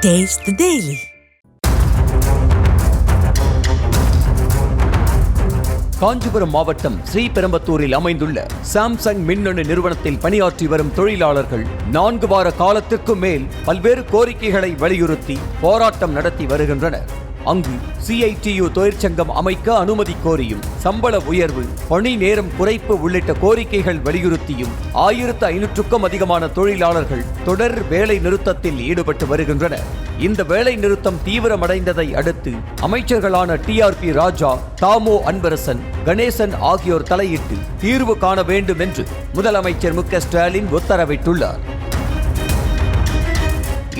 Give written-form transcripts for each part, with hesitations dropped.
Taste the Daily. Kanchipuram மாவட்டம் ஸ்ரீபெரும்பத்தூரில் அமைந்துள்ள Samsung மின்னணு நிறுவனத்தில் பணியாற்றி வரும் தொழிலாளர்கள் 4 வார காலத்திற்கு மேல் பல்வேறு கோரிக்கைகளை வலியுறுத்தி போராட்டம் நடத்தி வருகின்றனர். அங்கு CITU தொழிற்சங்கம் அமைக்க அனுமதி கோரியும், சம்பள உயர்வு, பணி நேரம் குறைப்பு உள்ளிட்ட கோரிக்கைகள் வலியுறுத்தியும் 1500க்கும் அதிகமான தொழிலாளர்கள் தொடர் வேலை நிறுத்தத்தில் ஈடுபட்டு வருகின்றனர். இந்த வேலை நிறுத்தம் தீவிரமடைந்ததை அடுத்து அமைச்சர்களான TRP ராஜா, தாமோ அன்பரசன், கணேசன் ஆகியோர் தலையிட்டு தீர்வு காண வேண்டும் என்று முதலமைச்சர் மு.க. ஸ்டாலின் உத்தரவிட்டுள்ளார்.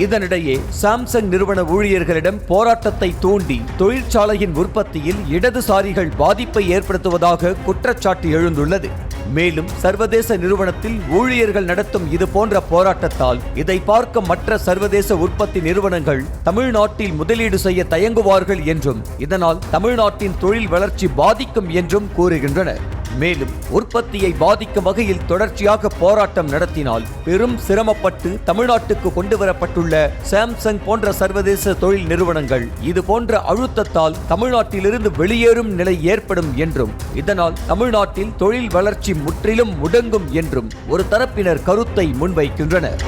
இதனிடையே சாம்சங் நிறுவன ஊழியர்களிடம் போராட்டத்தை தூண்டி தொழிற்சாலையின் உற்பத்தியில் இடதுசாரிகள் பாதிப்பை ஏற்படுத்துவதாக குற்றச்சாட்டு எழுந்துள்ளது. மேலும் சர்வதேச நிறுவனத்தில் ஊழியர்கள் நடத்தும் இதுபோன்ற போராட்டத்தால் இதை பார்க்க மற்ற சர்வதேச உற்பத்தி நிறுவனங்கள் தமிழ்நாட்டில் முதலீடு செய்ய தயங்குவார்கள் என்றும், இதனால் தமிழ்நாட்டின் தொழில் வளர்ச்சி பாதிக்கும் என்றும் கூறுகின்றனர். மேலும் உற்பத்தியை பாதிக்கும் வகையில் தொடர்ச்சியாக போராட்டம் நடத்தினால் பெரும் சிரமப்பட்டு தமிழ்நாட்டுக்கு கொண்டுவரப்பட்டுள்ள சாம்சங் போன்ற சர்வதேச தொழில் நிறுவனங்கள் இது போன்ற அழுத்தத்தால் தமிழ்நாட்டிலிருந்து வெளியேறும் நிலை ஏற்படும் என்றும், இதனால் தமிழ்நாட்டில் தொழில் வளர்ச்சி முற்றிலும் முடங்கும் என்றும் ஒரு தரப்பினர் கருத்தை முன்வைக்கின்றனர்.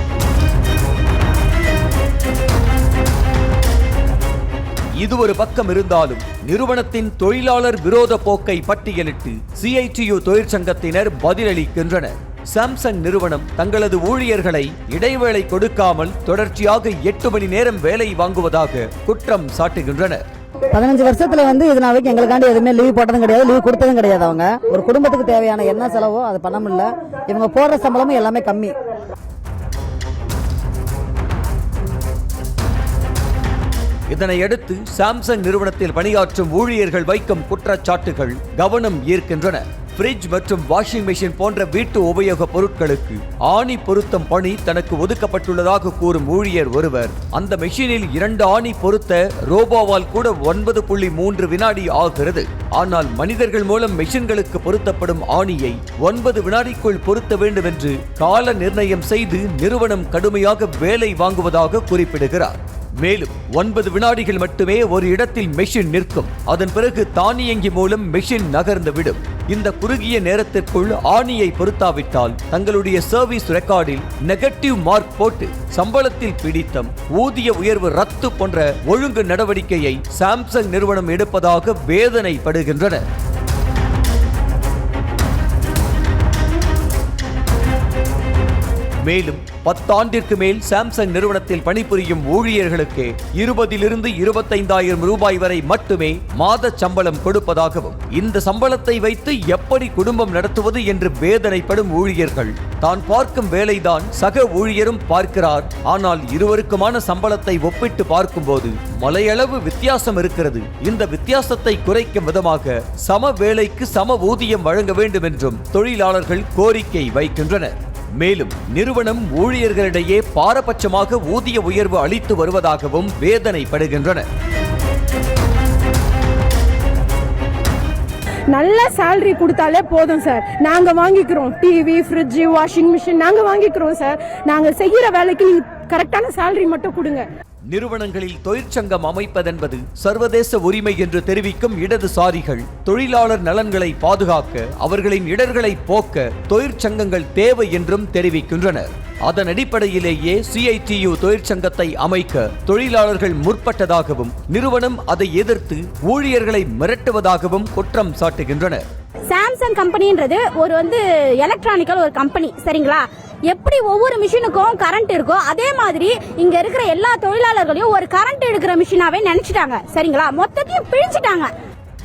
இது ஒரு பக்கம் இருந்தாலும் நிறுவனத்தின் தொழிலாளர் விரோத போக்கை பட்டியலிட்டு CITU தொழிற்சங்கத்தினர் பதிலளிக்கின்றனர். சாம்சங் நிறுவனம் தங்களது ஊழியர்களை இடைவேளை கொடுக்காமல் தொடர்ச்சியாக 8 மணி நேரம் வேலை வாங்குவதாக குற்றம் சாட்டுகின்றனர். 15 வருஷத்துல இது நாளைக்கு எங்களுக்காண்டி எதுவுமே லீவ் போட்டதும் கிடையாது, லீவ் கொடுத்ததும் கிடையாது. அவங்க ஒரு குடும்பத்துக்கு தேவையான என்ன செலவோ அது பண்ண முடியல. இவங்க போடுற சம்பளமும் எல்லாமே கம்மி. இதனையடுத்து சாம்சங் நிறுவனத்தில் பணியாற்றும் ஊழியர்கள் வைக்கும் குற்றச்சாட்டுகள் கவனம் ஈர்க்கின்றன. ஃப்ரிட்ஜ் மற்றும் வாஷிங் மெஷின் போன்ற வீட்டு உபயோக பொருட்களுக்கு ஆணி பொருத்தம் பணி தனக்கு ஒதுக்கப்பட்டுள்ளதாக கூறும் ஊழியர் ஒருவர், அந்த மெஷினில் 2 ஆணி பொருத்த ரோபோவால் கூட 9.3 வினாடி ஆகிறது. ஆனால் மனிதர்கள் மூலம் மெஷின்களுக்கு பொருத்தப்படும் ஆணியை 9 வினாடிக்குள் பொருத்த வேண்டும் என்று கால நிர்ணயம் செய்து நிறுவனம் கடுமையாக வேலை வாங்குவதாக குறிப்பிடுகிறார். மேலும் 9 வினாடிகள் மட்டுமே ஒரு இடத்தில் மெஷின் நிற்கும். அதன் பிறகு தானியங்கி மூலம் மெஷின் நகர்ந்து விடும். இந்த குறுகிய நேரத்திற்குள் ஆணியை பொருத்தாவிட்டால் தங்களுடைய சர்வீஸ் ரெக்கார்டில் நெகட்டிவ் மார்க் போட்டு சம்பளத்தில் பிடித்தம், ஊதிய உயர்வு ரத்து போன்ற ஒழுங்கு நடவடிக்கையை சாம்சங் நிறுவனம் எடுப்பதாக வேதனைப்படுகின்றனர். மேலும் 10 ஆண்டிற்கு மேல் சாம்சங் நிறுவனத்தில் பணிபுரியும் ஊழியர்களுக்கு 20,000 25,000 ரூபாய் வரை மட்டுமே மாத சம்பளம் கொடுப்பதாகவும், இந்த சம்பளத்தை வைத்து எப்படி குடும்பம் நடத்துவது என்று வேதனைப்படும் ஊழியர்கள், தான் பார்க்கும் வேலைதான் சக ஊழியரும் பார்க்கிறார், ஆனால் இருவருக்குமான சம்பளத்தை ஒப்பிட்டு பார்க்கும்போது மலையளவு வித்தியாசம் இருக்கிறது. இந்த வித்தியாசத்தை குறைக்கும் விதமாக சம வேலைக்கு சம ஊதியம் வழங்க வேண்டும் என்றும் தொழிலாளர்கள் கோரிக்கை வைக்கின்றனர். மேலும் நிறுவனம் ஊழியர்களிடையே பாரபட்சமாக ஊதிய உயர்வு அளித்து வருவதாகவும் வேதனைப்படுகின்றனர். நல்ல சேலரி கொடுத்தாலே போதும் சார், நாங்க வாங்கிக்கிறோம். டிவி, ஃப்ரிட்ஜ், வாஷிங் மிஷின் நாங்க வாங்கிக்கிறோம் சார். நாங்க செய்யற வேலைக்கு கரெக்டான சேலரி மட்டும் கொடுங்க. நிறுவனங்களில் தொழிற்சங்கம் அமைப்பதென்பது சர்வதேச உரிமை என்று தெரிவிக்கும் இடதுசாரிகள், தொழிலாளர் நலன்களை பாதுகாக்க, அவர்களின் இடர்களை போக்க தொழிற்சங்கங்கள் தேவை என்றும் தெரிவிக்கின்றனர். அதன் அடிப்படையிலேயே CITU தொழிற்சங்கத்தை அமைக்க தொழிலாளர்கள் முற்பட்டதாகவும், நிறுவனம் அதை எதிர்த்து ஊழியர்களை மிரட்டுவதாகவும் குற்றம் சாட்டுகின்றனர். சாம்சங் கம்பெனின்றது ஒரு எலக்ட்ரானிக்கல் ஒரு கம்பெனி, சரிங்களா? எப்படி ஒவ்வொரு மிஷினுக்கும் கரண்ட் இருக்கோ அதே மாதிரி இங்க இருக்கிற எல்லா தொழிலாளர்களையும் ஒரு கரண்ட் எடுக்கிற மிஷினாவே நினைச்சிட்டாங்க, சரிங்களா? மொத்தத்தையும் பிழிச்சிட்டாங்க.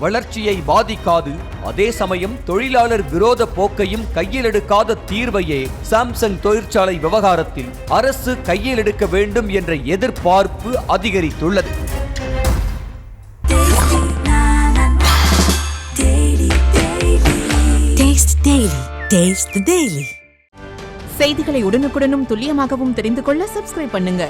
வளர்ச்சியை பாதிக்காது, அதே சமயம் தொழிலாளர் விரோத போக்கையும் கையில் எடுக்காத தீர்வையே சாம்சங் தொழிற்சாலை விவகாரத்தில் அரசு கையில் எடுக்க வேண்டும் என்ற எதிர்பார்ப்பு அதிகரித்துள்ளது. Taste the Daily. செய்திகளை உடனுக்குடனும் துல்லியமாகவும் தெரிந்து கொள்ள சப்ஸ்கிரைப் பண்ணுங்க.